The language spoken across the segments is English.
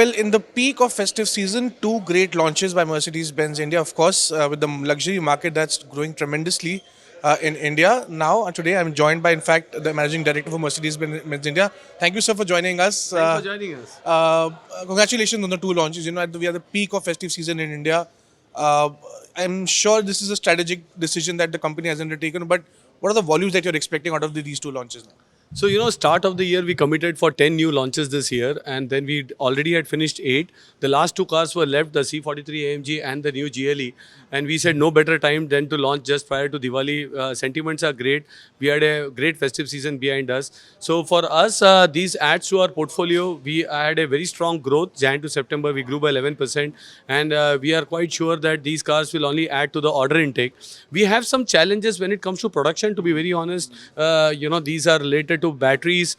Well, in the peak of festive season, two great launches by Mercedes-Benz India, of course, with the luxury market that's growing tremendously in India. Now, today, I'm joined by, in fact, the managing director for Mercedes-Benz India. Thank you, sir, for joining us. Thanks for joining us. Congratulations on the two launches. We are at the peak of festive season in India. Uh, I'm sure this is a strategic decision that the company has undertaken, but what are the volumes that you're expecting out of these two launches now? So, start of the year, we committed for 10 new launches this year, and then we already had finished 8. The last two cars were left, the C43 AMG and the new GLE. And we said no better time than to launch just prior to Diwali. Sentiments are great. We had a great festive season behind us. So, for us, these adds to our portfolio. We had a very strong growth. Jan to September, we grew by 11%. And we are quite sure that these cars will only add to the order intake. We have some challenges when it comes to production, to be very honest. These are related to batteries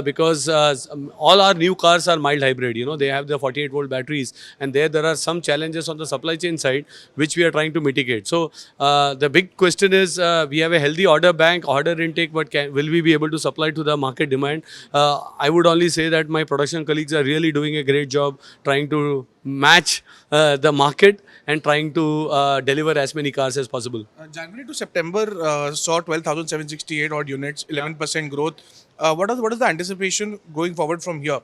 because all our new cars are mild hybrid. They have the 48-volt batteries, and there are some challenges on the supply chain side which we are trying to mitigate. So the big question is we have a healthy order bank, order intake, but will we be able to supply to the market demand? I would only say that my production colleagues are really doing a great job trying to match the market and trying to deliver as many cars as possible. January to September saw 12,768 odd units, 11% growth. What is the anticipation going forward from here?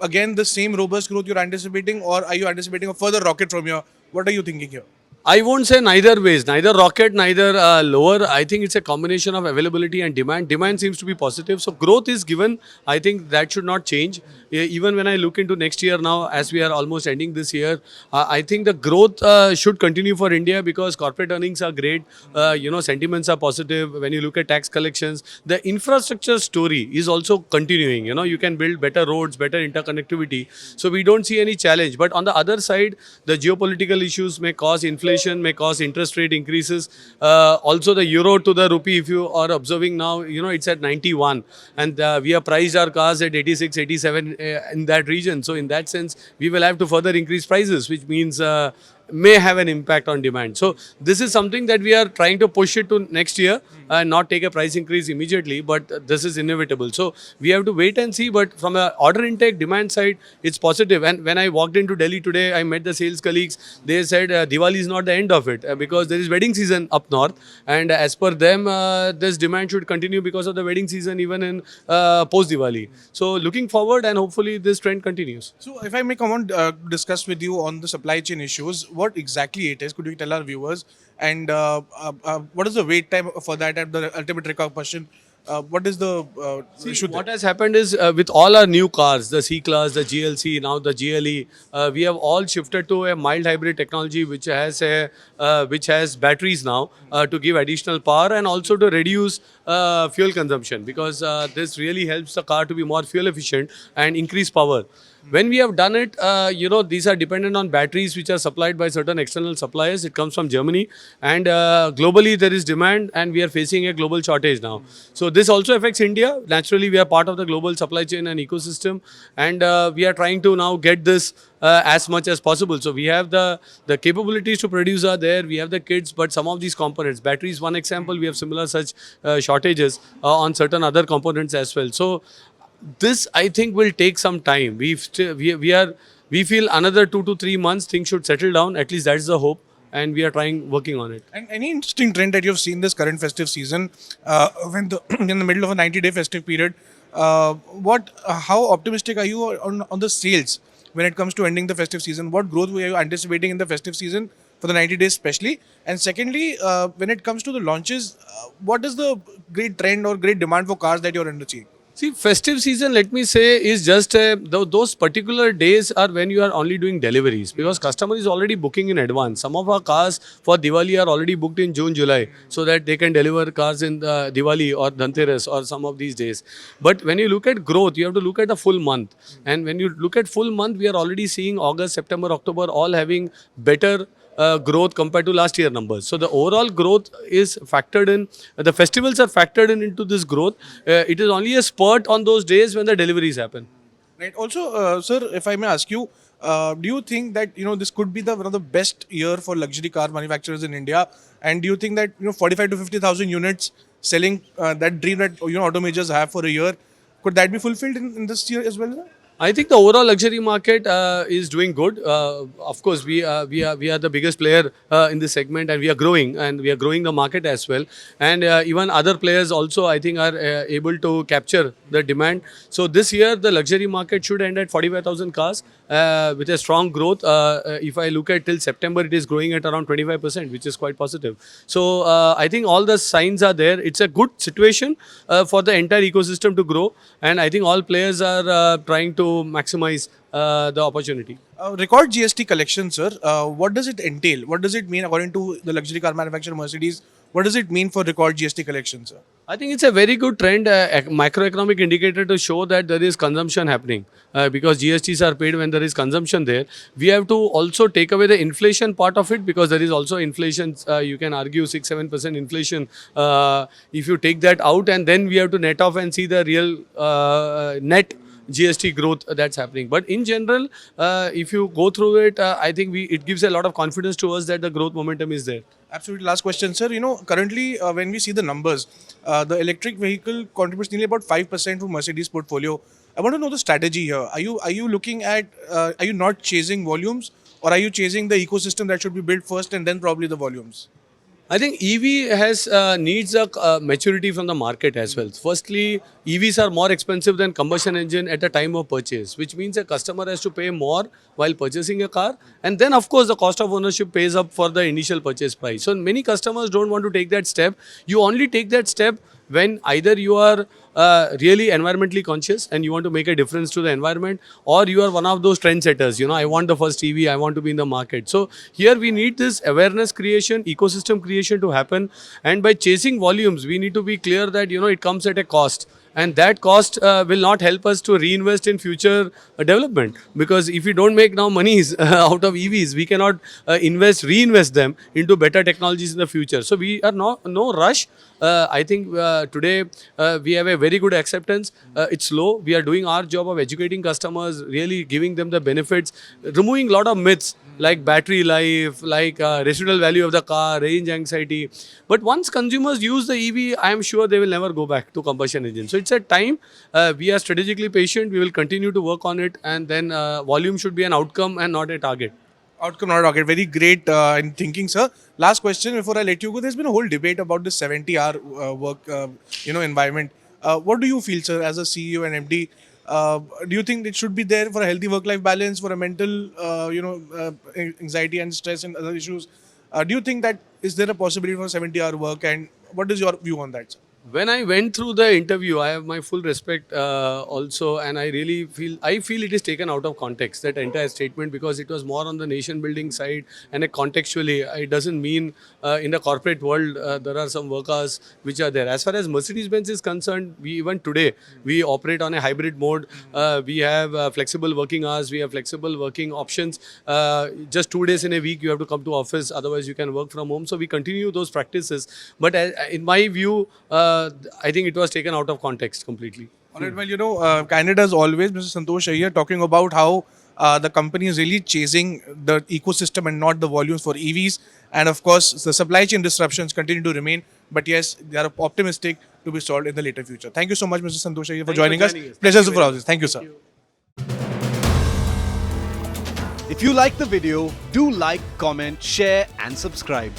Again, the same robust growth you're anticipating, or are you anticipating a further rocket from here? What are you thinking here? I won't say neither ways, neither rocket, neither lower. I think it's a combination of availability and demand. Demand seems to be positive. So growth is given. I think that should not change. Even when I look into next year now, as we are almost ending this year, I think the growth should continue for India because corporate earnings are great. Sentiments are positive. When you look at tax collections, the infrastructure story is also continuing. You can build better roads, better interconnectivity. So we don't see any challenge. But on the other side, the geopolitical issues may cause inflation, may cause interest rate increases. Also, the euro to the rupee, if you are observing now, it's at 91. And we have priced our cars at 86, 87 in that region. So in that sense, we will have to further increase prices, which means may have an impact on demand. So this is something that we are trying to push it to next year and not take a price increase immediately, but this is inevitable. So we have to wait and see, but from a order intake demand side, it's positive. And when I walked into Delhi today, I met the sales colleagues. They said Diwali is not the end of it because there is wedding season up north, and as per them, this demand should continue because of the wedding season even in post Diwali. So looking forward, and hopefully this trend continues. So, if I may come on discuss with you on the supply chain issues, what exactly it is? Could you tell our viewers? And what is the wait time for that? And the ultimate repercussion. What is the issue there? What has happened is with all our new cars, the C-Class, the GLC, now the GLE, we have all shifted to a mild hybrid technology which has batteries now to give additional power and also to reduce fuel consumption because this really helps the car to be more fuel efficient and increase power. When we have done it, these are dependent on batteries which are supplied by certain external suppliers. It comes from Germany, and globally there is demand, and we are facing a global shortage now. So this also affects India. Naturally, we are part of the global supply chain and ecosystem, and we are trying to now get this as much as possible. So we have the capabilities to produce are there. We have the kits, but some of these components, batteries, one example, we have similar such shortages on certain other components as well. So this I think will take some time. We feel another 2 to 3 months things should settle down. At least that's the hope, and we are working on it. And any interesting trend that you've seen this current festive season, when in the middle of a 90-day festive period, how optimistic are you on the sales when it comes to ending the festive season? What growth were you anticipating in the festive season for the 90 days especially? And secondly, when it comes to the launches, what is the great trend or great demand for cars that you're seeing? See, festive season, let me say, is just those particular days are when you are only doing deliveries because customer is already booking in advance. Some of our cars for Diwali are already booked in June, July so that they can deliver cars in Diwali or Dhanteras or some of these days. But when you look at growth, you have to look at the full month. And when you look at full month, we are already seeing August, September, October all having better growth compared to last year numbers. So the overall growth is factored in. The festivals are factored into this growth. It is only a spurt on those days when the deliveries happen. Right. Also, sir, if I may ask you, do you think that this could be one of the best year for luxury car manufacturers in India? And do you think that 45 to 50,000 units selling that dream that auto majors have for a year, could that be fulfilled in this year as well, sir? I think the overall luxury market is doing good. Of course, we are the biggest player in this segment, and we are growing, and we are growing the market as well. And even other players also, I think, are able to capture the demand. So this year, the luxury market should end at 45,000 cars with a strong growth. If I look at till September, it is growing at around 25%, which is quite positive. So I think all the signs are there. It's a good situation for the entire ecosystem to grow, and I think all players are trying to maximize the opportunity. Record GST collection, sir. What does it entail? What does it mean according to the luxury car manufacturer Mercedes? What does it mean for record GST collection, sir? I think it's a very good trend, macroeconomic indicator to show that there is consumption happening because GSTs are paid when there is consumption there. We have to also take away the inflation part of it because there is also inflation. You can argue 6-7% inflation. If you take that out, and then we have to net off and see the real net GST growth that's happening. But in general, if you go through it, I think it gives a lot of confidence to us that the growth momentum is there. Absolutely. Last question, sir. Currently, when we see the numbers, the electric vehicle contributes nearly about 5% to Mercedes portfolio. I want to know the strategy here. Are you looking at? Are you not chasing volumes, or are you chasing the ecosystem that should be built first and then probably the volumes? I think EV has needs a maturity from the market as well. Firstly, EVs are more expensive than combustion engine at the time of purchase, which means a customer has to pay more while purchasing a car. And then, of course, the cost of ownership pays up for the initial purchase price. So many customers don't want to take that step. You only take that step when either you are really environmentally conscious and you want to make a difference to the environment, or you are one of those trendsetters. I want the first EV, I want to be in the market. So here we need this awareness creation, ecosystem creation to happen. And by chasing volumes, we need to be clear that it comes at a cost. And that cost will not help us to reinvest in future development, because if we don't make now monies out of EVs, we cannot reinvest them into better technologies in the future. So we are no rush. I think today we have a very good acceptance. It's low. We are doing our job of educating customers, really giving them the benefits, removing a lot of myths like battery life, like residual value of the car, range anxiety. But once consumers use the EV, I am sure they will never go back to combustion engine. So it's a time. We are strategically patient. We will continue to work on it, and then volume should be an outcome and not a target. Outcome not rocket. Very great in thinking, sir. Last question before I let you go. There's been a whole debate about the 70-hour work, environment. What do you feel, sir, as a CEO and MD? Do you think it should be there for a healthy work-life balance, for a mental, anxiety and stress and other issues? Do you think that is there a possibility for 70-hour work, and what is your view on that, sir? When I went through the interview, I have my full respect also, and I feel it is taken out of context, that entire statement, because it was more on the nation building side, and contextually it doesn't mean in the corporate world there are some work hours which are there. As far as Mercedes-Benz is concerned, even today we operate on a hybrid mode. We have flexible working hours, we have flexible working options. Just 2 days in a week you have to come to office, otherwise you can work from home. So we continue those practices, but in my view, I think it was taken out of context completely. All right, well, Canada as always, Mr. Santosh Iyer talking about how the company is really chasing the ecosystem and not the volumes for EVs. And of course, the supply chain disruptions continue to remain. But yes, they are optimistic to be solved in the later future. Thank you so much, Mr. Santosh Iyer, for joining us. Pleasure for us. Thank you, sir. If you like the video, do like, comment, share and subscribe.